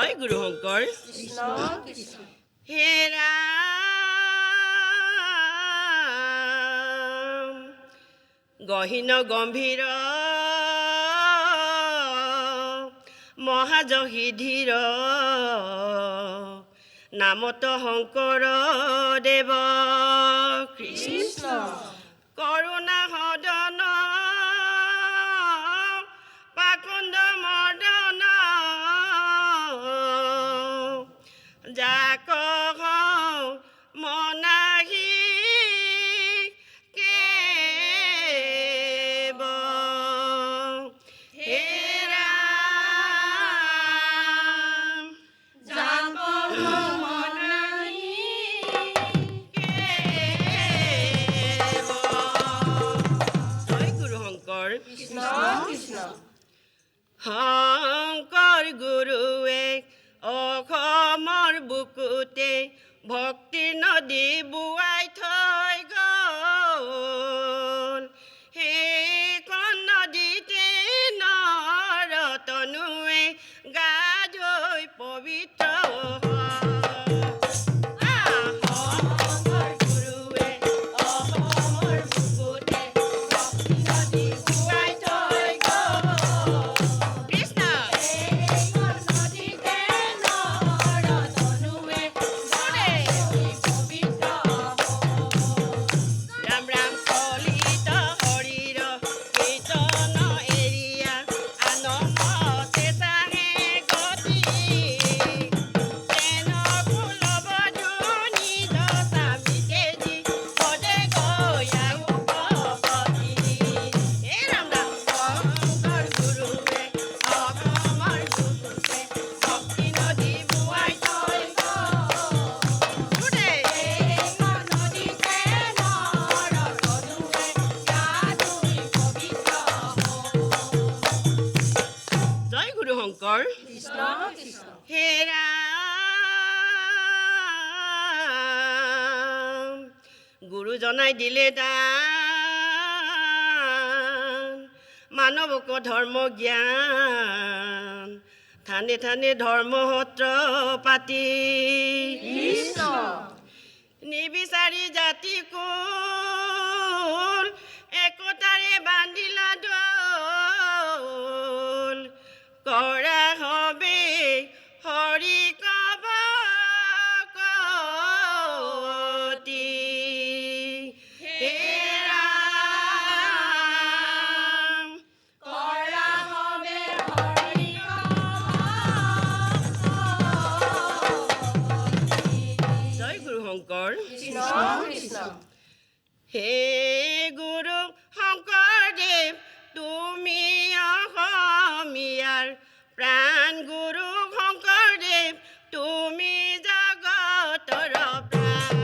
জয় গুৰু শংকৰ। কৃষ্ণ কৃষ্ণ। হে ৰাম গহীন গম্ভীৰ মহাযশী ধীৰ নামত শংকৰ দেৱ কৃষ্ণ কৰুণা সদন পাকুণ্ড মৰ্দন যাক মনাহি কেব হে ৰাম যাক মনাহি কেব। জয় গুৰু শংকৰ। কৃষ্ণ কৃষ্ণ। শংকৰ গুৰুৱে অসমৰ বুকুতে ভক্তি নদী বোৱাই থৈ গ'ল সেইখন নদীতে নৰতনুৱে গা ধুই পবিত্ৰ শংকৰ। কৃষ্ণ কৃষ্ণ। হে ৰাম গুৰু জনাই দিলে দান মানৱক ধৰ্ম জ্ঞান থানে থানে ধৰ্ম সত্ৰ পাতি কৃষ্ণ নিবিচাৰি জাতি কুল একতাৰে বান্ধিলা দল কৰা হবে হৰি কবতি হে ৰাম কৰা হবে হৰি জয় গুৰু শংকৰ। কৃষ্ণ কৃষ্ণ। হে গুৰু শংকৰদেৱ তুমি অসমীয়াৰ প্ৰাণ গুৰু শংকৰদেৱ তুমি জগতৰ প্ৰাণ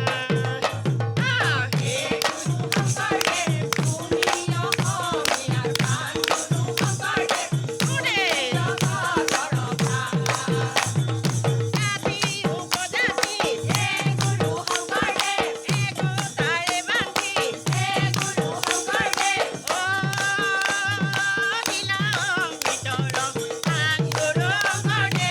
হে গুৰু শংকৰদেৱ তুমি অসমীয়াৰ প্ৰাণ গুৰু শংকৰদেৱ তুমি জগতৰ প্ৰাণ জাতি উপজাতি হে গুৰু শংকৰদেৱ একতাৰে বান্ধি হে গুৰু শংকৰদেৱ অবিলম্বিতৰ প্ৰাণ গুৰু শংকৰদেৱ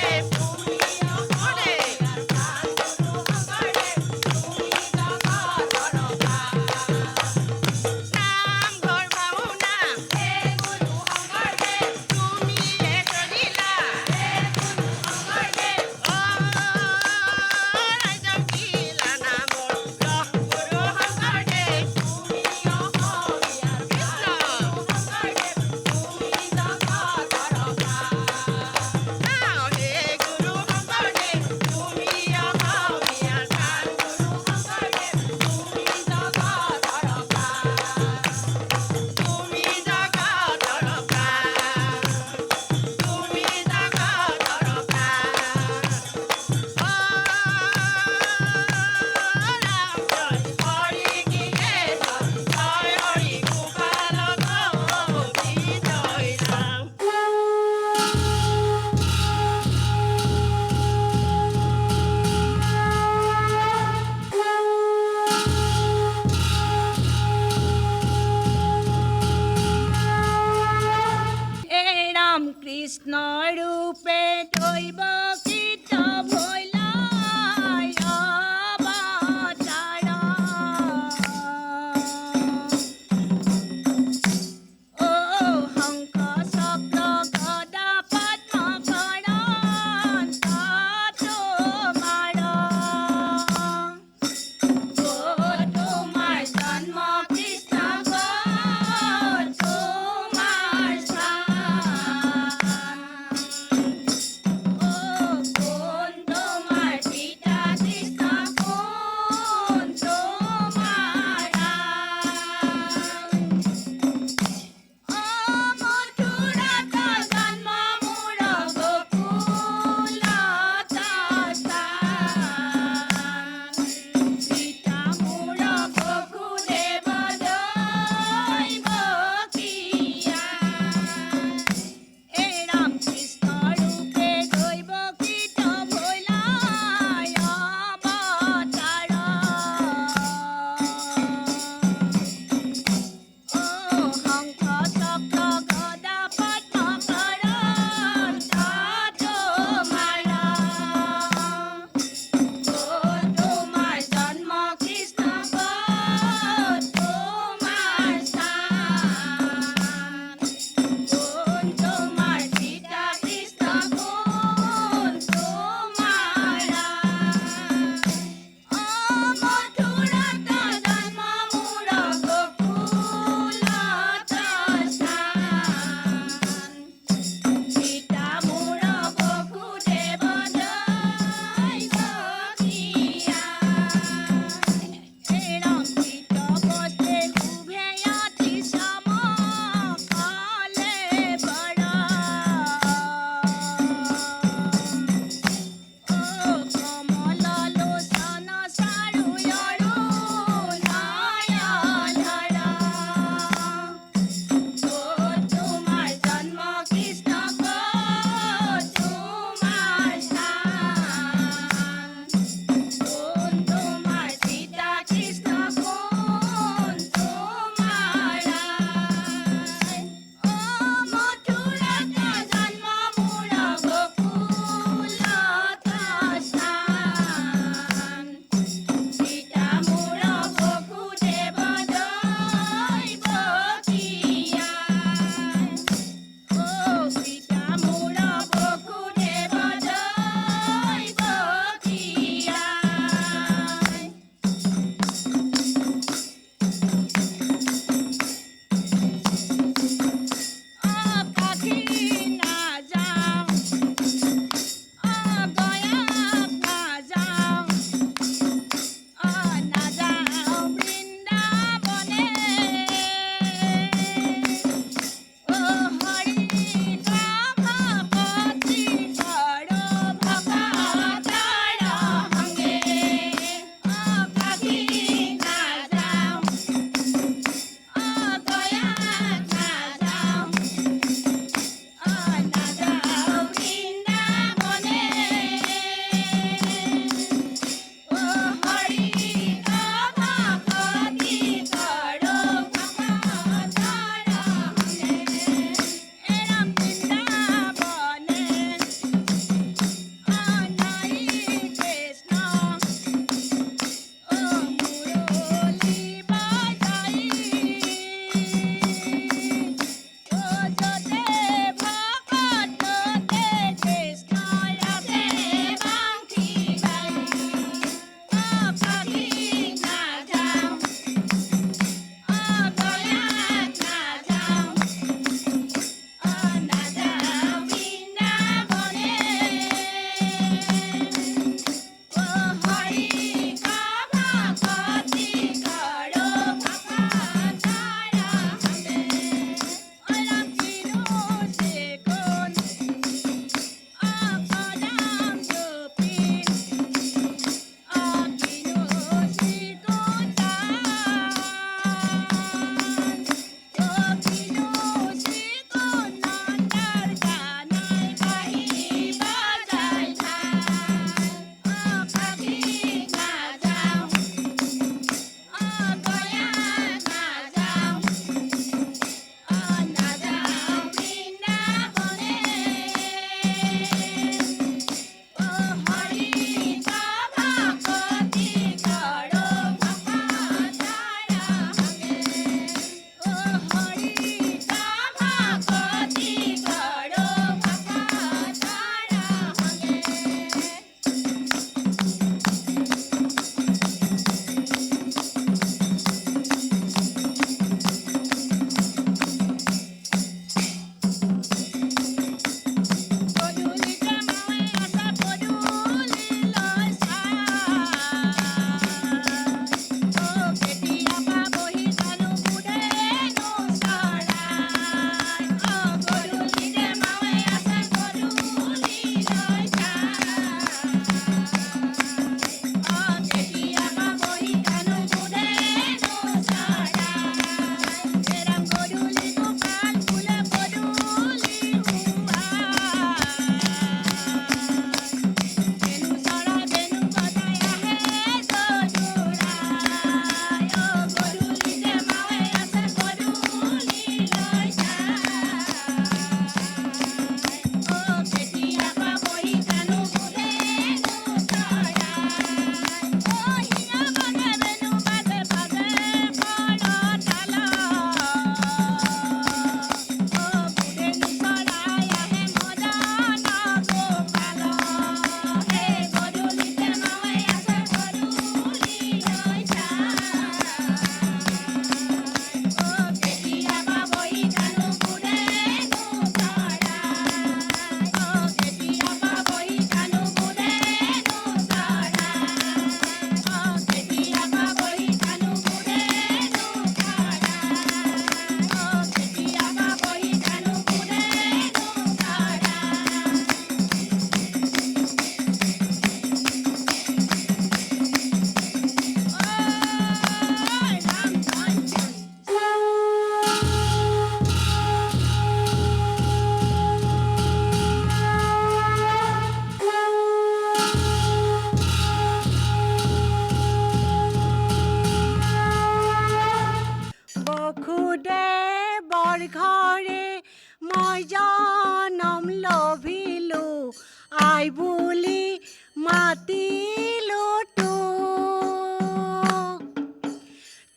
মাতিলো তো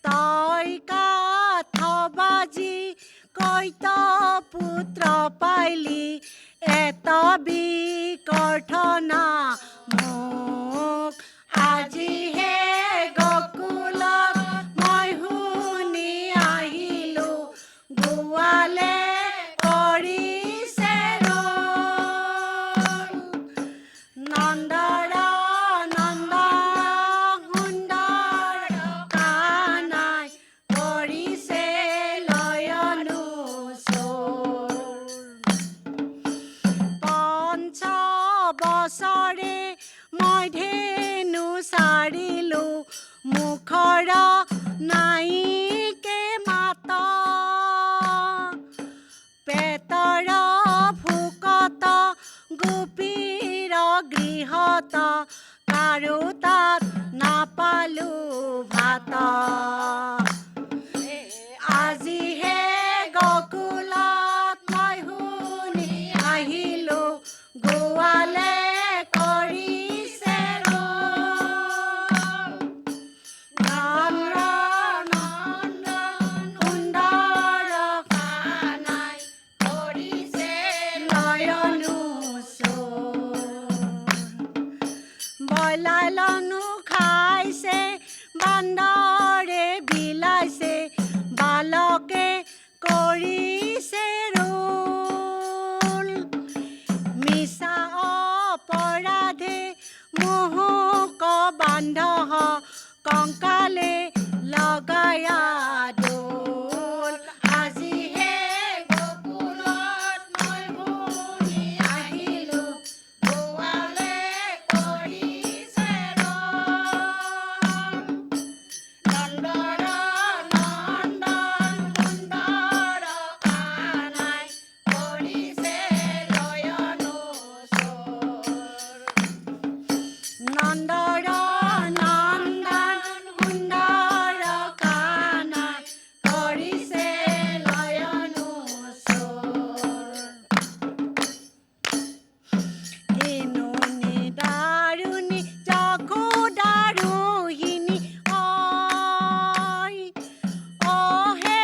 তই কাঠ বাজি কৈত পুত্ৰ পাইলি এত বিকৰ্থনা মোক আজিহে গকুলত মই শুনি আহিলো গোৱালে কৰিছে ৰোল। নন্দৰ নন্দ সুন্দৰ কানাই কৰিছে লয়নো চোৰ। পঞ্চ বছৰে মই ধেনু চাৰিলো মুখৰ নাইকে মাত পেটৰ ভোকত গোপীৰ গৃহত কাৰো তাত নাপালো ভাত। আজিহে গকুলত মই শুনি আহিলো গোৱালে কৰিছে ৰোল। নন্দ সুন্দৰ কানাই কৰিছে লয়নো চোৰ। বলালনো খাইছে বান্দৰে বিলাইছে বালকে কৰিছে ৰোল। মিছা অপৰাধে মোহক বান্ধ কংকালে লগায়া দোল। আজিহে গকুলত মই শুনি আহিলো গোৱালে কৰিছে ৰোল। নন্দৰ নন্দন সুন্দৰ কানাই কৰিছে লয়নো চোৰ। নন্দৰ নন্দন সুন্দৰ কানাই কৰিছে লয়নো চোৰ। কিনুনি দাৰুণী যশোদাৰোহিণী হে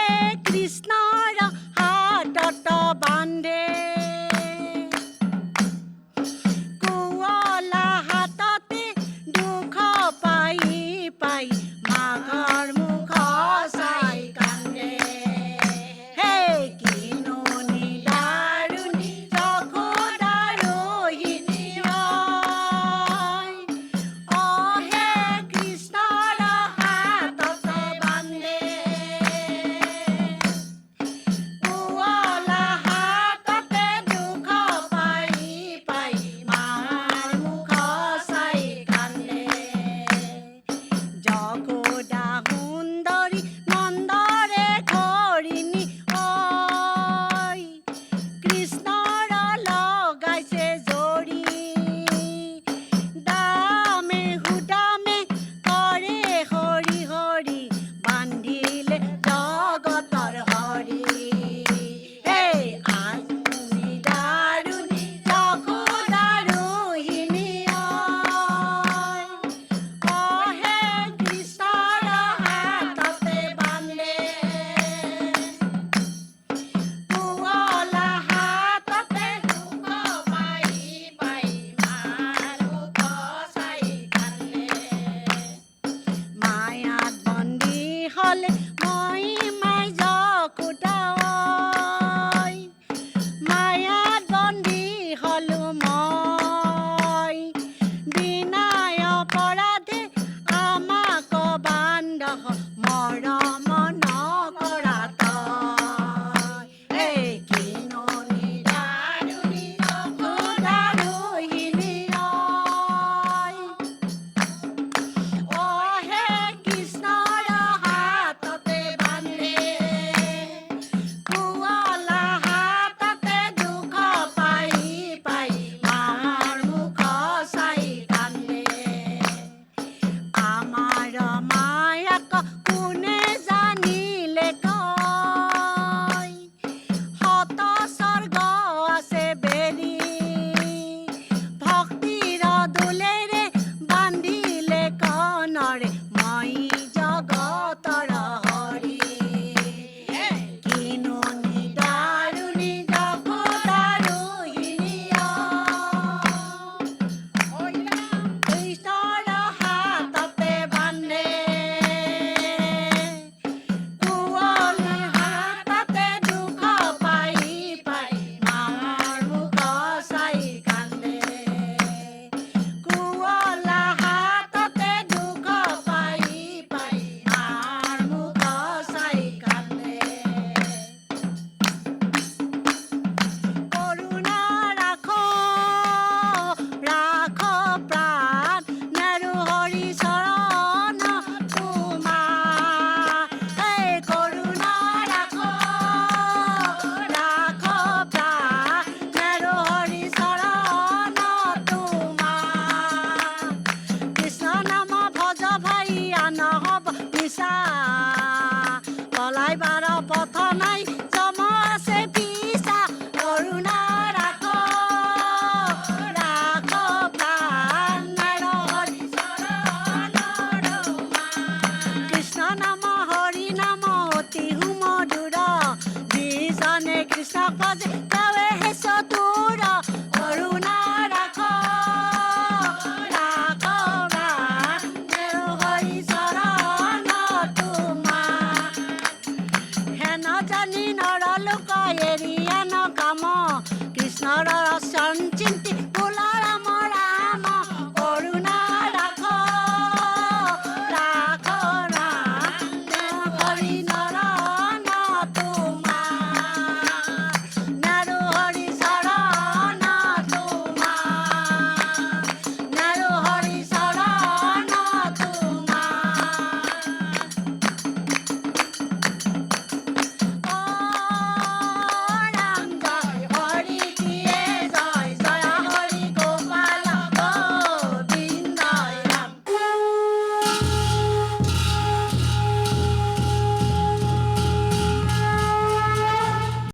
কৃষ্ণৰ হাতত বান্ধে কুঁৱলা হাততে দুখ চা